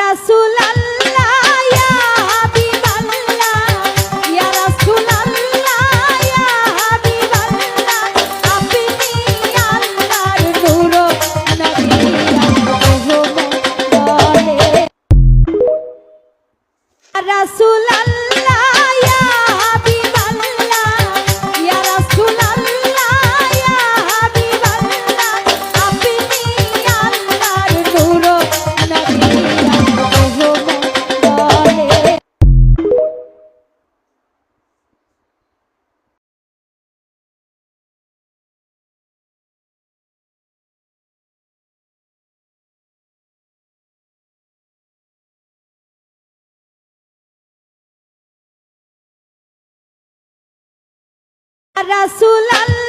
রাসূলুল্লাহ ইয়া হাবিবাল্লাহ ইয়া রাসূলুল্লাহ ইয়া হাবিবাল্লাহ আপনি আল্লাহর নূর নবী বলে রাসূলুল্লাহ ইয়া হাবিবাল্লাহ ইয়া রাসূলুল্লাহ ইয়া হাবিবাল্লাহ আপনি আল্লাহর নূর নবী বলে রাসূলুল্লাহ